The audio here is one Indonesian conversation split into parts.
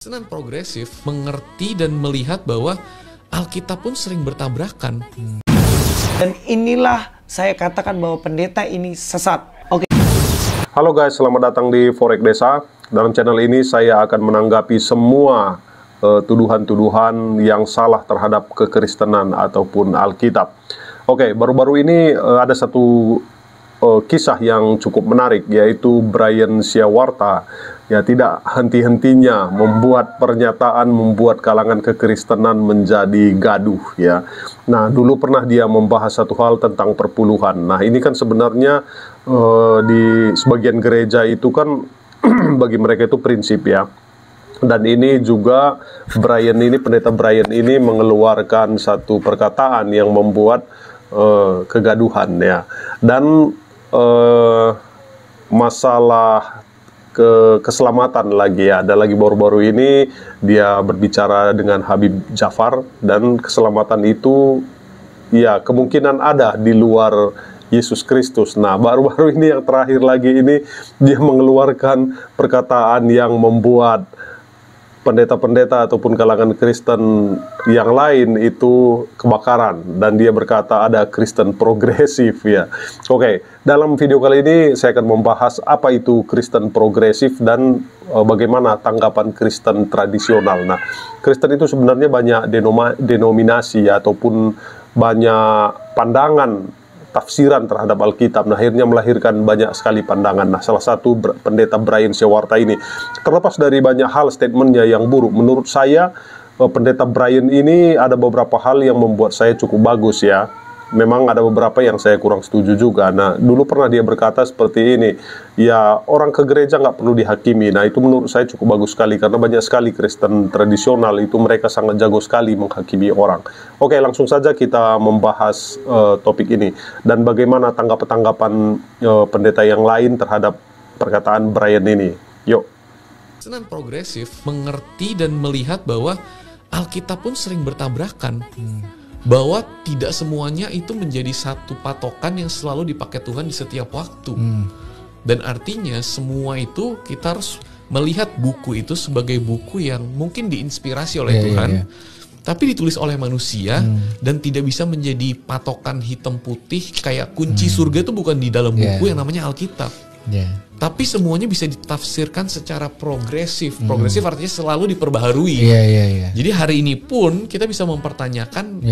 Kristen progresif mengerti dan melihat bahwa Alkitab pun sering bertabrakan. Dan inilah saya katakan bahwa pendeta ini sesat. Oke. Halo guys, selamat datang di Forek Desa. Dalam channel ini saya akan menanggapi semua tuduhan-tuduhan yang salah terhadap kekristenan ataupun Alkitab. Oke, baru-baru ini ada satu kisah yang cukup menarik, yaitu Brian Syawarta. Ya, tidak henti-hentinya membuat pernyataan, membuat kalangan kekristenan menjadi gaduh, ya. Nah, dulu pernah dia membahas satu hal tentang perpuluhan. Nah, ini kan sebenarnya di sebagian gereja itu kan bagi mereka itu prinsip, ya. Dan ini juga pendeta Brian ini mengeluarkan satu perkataan yang membuat kegaduhan, ya. Dan masalah keselamatan lagi, ya. Ada lagi baru-baru ini dia berbicara dengan Habib Jafar, dan keselamatan itu ya kemungkinan ada di luar Yesus Kristus. Nah, baru-baru ini yang terakhir lagi ini dia mengeluarkan perkataan yang membuat pendeta-pendeta ataupun kalangan Kristen yang lain itu kebakaran, dan dia berkata ada Kristen progresif, ya. Oke, dalam video kali ini saya akan membahas apa itu Kristen progresif dan bagaimana tanggapan Kristen tradisional. Nah, Kristen itu sebenarnya banyak denominasi ataupun banyak pandangan tafsiran terhadap Alkitab. Nah, akhirnya melahirkan banyak sekali pandangan. Nah, salah satu pendeta Brian Syawarta ini, terlepas dari banyak hal statementnya yang buruk, menurut saya pendeta Brian ini ada beberapa hal yang membuat saya cukup bagus, ya. Memang ada beberapa yang saya kurang setuju juga. Nah, dulu pernah dia berkata seperti ini, ya, orang ke gereja nggak perlu dihakimi. Nah, itu menurut saya cukup bagus sekali, karena banyak sekali Kristen tradisional itu mereka sangat jago sekali menghakimi orang. Oke, langsung saja kita membahas topik ini, dan bagaimana tanggapan pendeta yang lain terhadap perkataan Brian ini. Yuk. Kristen progresif mengerti dan melihat bahwa Alkitab pun sering bertabrakan. Bahwa tidak semuanya itu menjadi satu patokan yang selalu dipakai Tuhan di setiap waktu. Dan artinya semua itu kita harus melihat buku itu sebagai buku yang mungkin diinspirasi oleh Tuhan, tapi ditulis oleh manusia dan tidak bisa menjadi patokan hitam putih. Kayak kunci surga itu bukan di dalam buku yang namanya Alkitab. Tapi semuanya bisa ditafsirkan secara progresif. Progresif artinya selalu diperbaharui. Jadi hari ini pun kita bisa mempertanyakan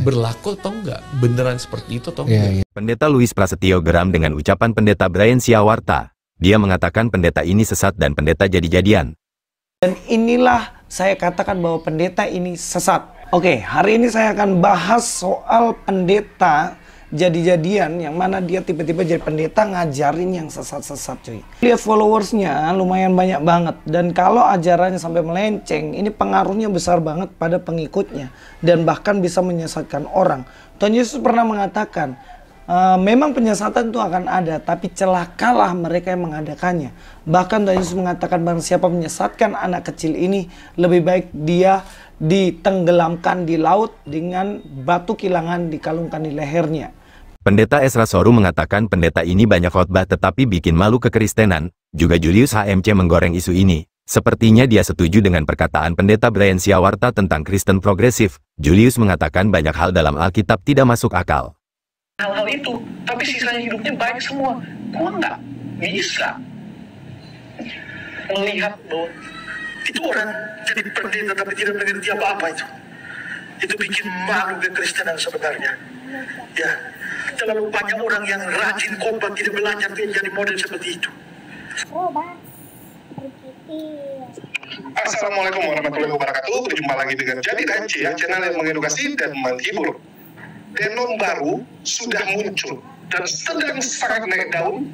berlaku atau enggak, beneran seperti itu atau enggak. Pendeta Louis Prasetyo geram dengan ucapan pendeta Brian Syawarta. Dia mengatakan pendeta ini sesat dan pendeta jadi-jadian. Dan inilah saya katakan bahwa pendeta ini sesat. Oke, hari ini saya akan bahas soal pendeta jadi-jadian, yang mana dia tiba-tiba jadi pendeta ngajarin yang sesat-sesat, cuy. Lihat followersnya lumayan banyak banget, dan kalau ajarannya sampai melenceng, ini pengaruhnya besar banget pada pengikutnya, dan bahkan bisa menyesatkan orang. Tuhan Yesus pernah mengatakan, memang penyesatan itu akan ada, tapi celakalah mereka yang mengadakannya. Bahkan Tuhan Yesus mengatakan, barang siapa menyesatkan anak kecil ini, lebih baik dia ditenggelamkan di laut dengan batu kilangan dikalungkan di lehernya. Pendeta Ezra Soru mengatakan pendeta ini banyak khotbah tetapi bikin malu kekristenan. Juga Julius HMC menggoreng isu ini. Sepertinya dia setuju dengan perkataan pendeta Brian Syawarta tentang Kristen progresif. Julius mengatakan banyak hal dalam Alkitab tidak masuk akal. Hal-hal itu, tapi sisanya hidupnya baik semua. Gua nggak bisa melihat bahwa itu orang jadi pendeta tapi tidak mengerti apa-apa itu. Itu bikin malu kekristenan sebenarnya. Ya, terlalu banyak orang yang rajin khotbah tidak belajar menjadi model seperti itu. Assalamualaikum warahmatullahi wabarakatuh. Berjumpa lagi dengan Jadi KMC, ya, channel yang mengedukasi dan menghibur. Denom baru sudah muncul dan sedang sangat naik daun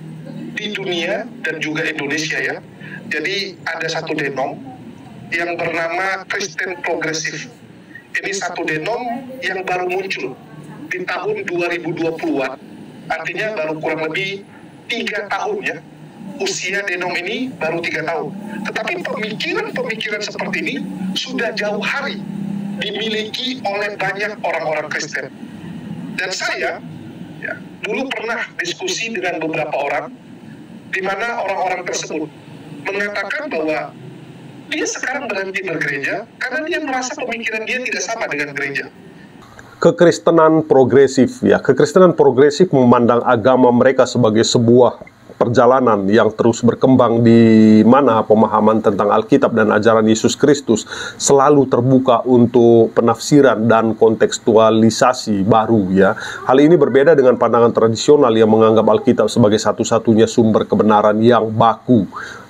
di dunia dan juga Indonesia, ya. Jadi ada satu denom yang bernama Kristen progresif. Ini satu denom yang baru muncul di tahun 2020-an. Artinya baru kurang lebih 3 tahun, ya. Usia denom ini baru 3 tahun. Tetapi pemikiran-pemikiran seperti ini sudah jauh hari dimiliki oleh banyak orang-orang Kristen. Dan saya dulu pernah diskusi dengan beberapa orang, di mana orang-orang tersebut mengatakan bahwa dia sekarang berhenti bergereja karena dia merasa pemikiran dia tidak sama dengan gereja. Kekristenan progresif, ya, kekristenan progresif memandang agama mereka sebagai sebuah perjalanan yang terus berkembang, di mana pemahaman tentang Alkitab dan ajaran Yesus Kristus selalu terbuka untuk penafsiran dan kontekstualisasi baru, ya. Hal ini berbeda dengan pandangan tradisional yang menganggap Alkitab sebagai satu-satunya sumber kebenaran yang baku.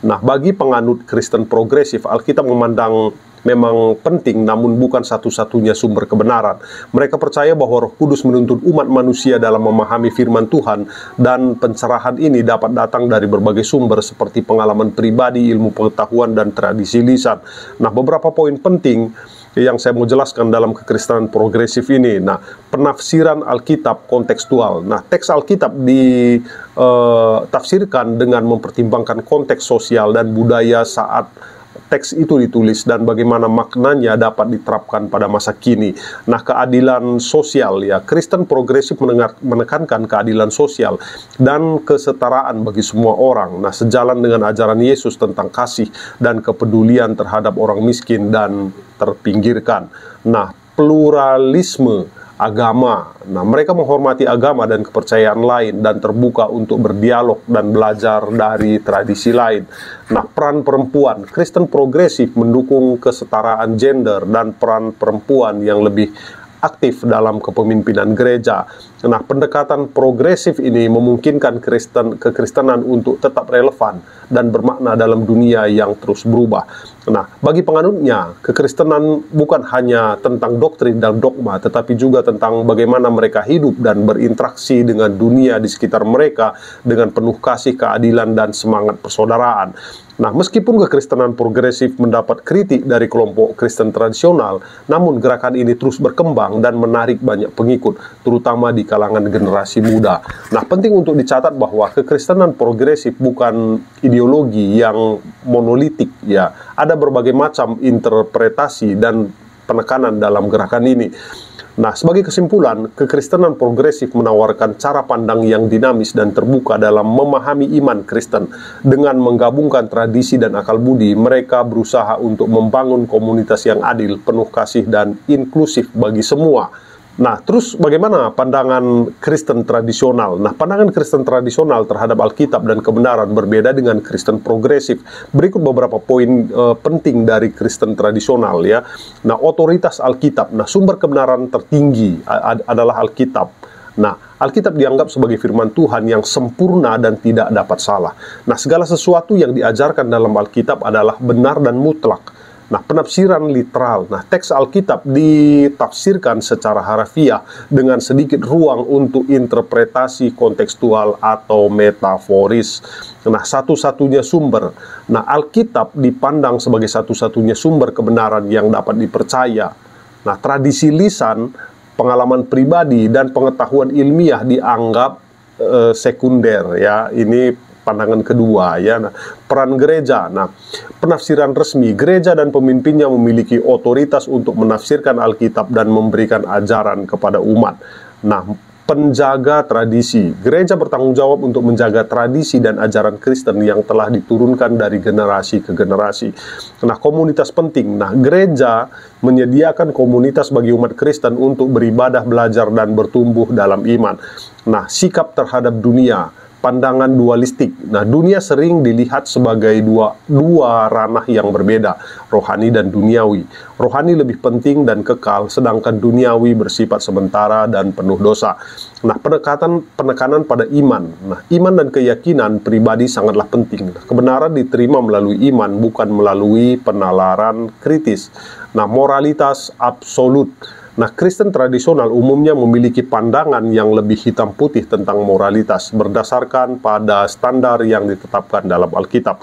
Nah, bagi penganut Kristen progresif, Alkitab memandang memang penting, namun bukan satu-satunya sumber kebenaran. Mereka percaya bahwa Roh Kudus menuntun umat manusia dalam memahami firman Tuhan, dan pencerahan ini dapat datang dari berbagai sumber seperti pengalaman pribadi, ilmu pengetahuan, dan tradisi lisan. Nah, beberapa poin penting yang saya mau jelaskan dalam kekristenan progresif ini. Nah, penafsiran Alkitab kontekstual. Nah, teks Alkitab ditafsirkan dengan mempertimbangkan konteks sosial dan budaya saat teks itu ditulis dan bagaimana maknanya dapat diterapkan pada masa kini. Nah, keadilan sosial, ya, Kristen progresif menekankan keadilan sosial dan kesetaraan bagi semua orang. Nah, sejalan dengan ajaran Yesus tentang kasih dan kepedulian terhadap orang miskin dan terpinggirkan. Nah, pluralisme agama. Nah, mereka menghormati agama dan kepercayaan lain dan terbuka untuk berdialog dan belajar dari tradisi lain. Nah, peran perempuan. Kristen progresif mendukung kesetaraan gender dan peran perempuan yang lebih aktif dalam kepemimpinan gereja. Nah, pendekatan progresif ini memungkinkan kekristenan untuk tetap relevan dan bermakna dalam dunia yang terus berubah. Nah, bagi penganutnya, kekristenan bukan hanya tentang doktrin dan dogma, tetapi juga tentang bagaimana mereka hidup dan berinteraksi dengan dunia di sekitar mereka dengan penuh kasih, keadilan, dan semangat persaudaraan. Nah, meskipun kekristenan progresif mendapat kritik dari kelompok Kristen tradisional, namun gerakan ini terus berkembang dan menarik banyak pengikut, terutama di kalangan generasi muda. Nah, penting untuk dicatat bahwa kekristenan progresif bukan ideologi yang monolitik, ya. Ada berbagai macam interpretasi dan penekanan dalam gerakan ini. Nah, sebagai kesimpulan, kekristenan progresif menawarkan cara pandang yang dinamis dan terbuka dalam memahami iman Kristen. Dengan menggabungkan tradisi dan akal budi, mereka berusaha untuk membangun komunitas yang adil, penuh kasih, dan inklusif bagi semua. Nah, terus bagaimana pandangan Kristen tradisional? Nah, pandangan Kristen tradisional terhadap Alkitab dan kebenaran berbeda dengan Kristen progresif. Berikut beberapa poin penting dari Kristen tradisional, ya. Nah, otoritas Alkitab. Nah, sumber kebenaran tertinggi adalah Alkitab. Nah, Alkitab dianggap sebagai firman Tuhan yang sempurna dan tidak dapat salah. Nah, segala sesuatu yang diajarkan dalam Alkitab adalah benar dan mutlak. Nah, penafsiran literal. Nah, teks Alkitab ditafsirkan secara harafiah dengan sedikit ruang untuk interpretasi kontekstual atau metaforis. Nah, satu-satunya sumber. Nah, Alkitab dipandang sebagai satu-satunya sumber kebenaran yang dapat dipercaya. Nah, tradisi lisan, pengalaman pribadi, dan pengetahuan ilmiah dianggap sekunder, ya. Ini pandangan kedua, ya. Nah, peran gereja. Nah, penafsiran resmi, gereja dan pemimpinnya memiliki otoritas untuk menafsirkan Alkitab dan memberikan ajaran kepada umat. Nah, penjaga tradisi. Gereja bertanggung jawab untuk menjaga tradisi dan ajaran Kristen yang telah diturunkan dari generasi ke generasi. Nah, komunitas penting. Nah, gereja menyediakan komunitas bagi umat Kristen untuk beribadah, belajar, dan bertumbuh dalam iman. Nah, sikap terhadap dunia. Pandangan dualistik. Nah, dunia sering dilihat sebagai dua ranah yang berbeda, rohani dan duniawi. Rohani lebih penting dan kekal, sedangkan duniawi bersifat sementara dan penuh dosa. Nah, penekanan pada iman. Nah, iman dan keyakinan pribadi sangatlah penting. Kebenaran diterima melalui iman, bukan melalui penalaran kritis. Nah, moralitas absolut. Nah, Kristen tradisional umumnya memiliki pandangan yang lebih hitam putih tentang moralitas berdasarkan pada standar yang ditetapkan dalam Alkitab.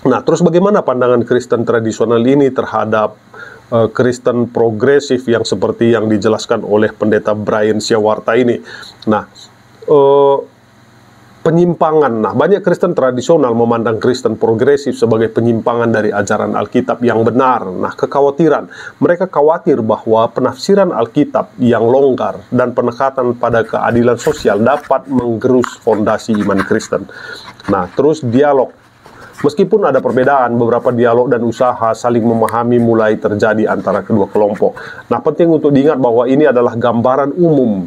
Nah, terus bagaimana pandangan Kristen tradisional ini terhadap Kristen progresif yang seperti yang dijelaskan oleh Pendeta Brian Syawarta ini? Nah, penyimpangan. Nah, banyak Kristen tradisional memandang Kristen progresif sebagai penyimpangan dari ajaran Alkitab yang benar. Nah, kekhawatiran. Mereka khawatir bahwa penafsiran Alkitab yang longgar dan penekanan pada keadilan sosial dapat menggerus fondasi iman Kristen. Nah, terus dialog. Meskipun ada perbedaan, beberapa dialog dan usaha saling memahami mulai terjadi antara kedua kelompok. Nah, penting untuk diingat bahwa ini adalah gambaran umum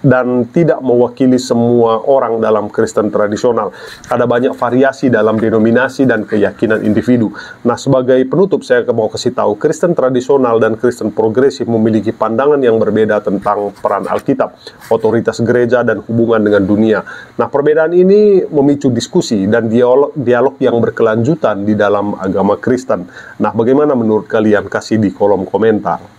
dan tidak mewakili semua orang dalam Kristen tradisional. Ada banyak variasi dalam denominasi dan keyakinan individu. Nah, sebagai penutup saya mau kasih tahu, Kristen tradisional dan Kristen progresif memiliki pandangan yang berbeda tentang peran Alkitab, otoritas gereja, dan hubungan dengan dunia. Nah, perbedaan ini memicu diskusi dan dialog yang berkelanjutan di dalam agama Kristen. Nah, bagaimana menurut kalian? Kasih di kolom komentar.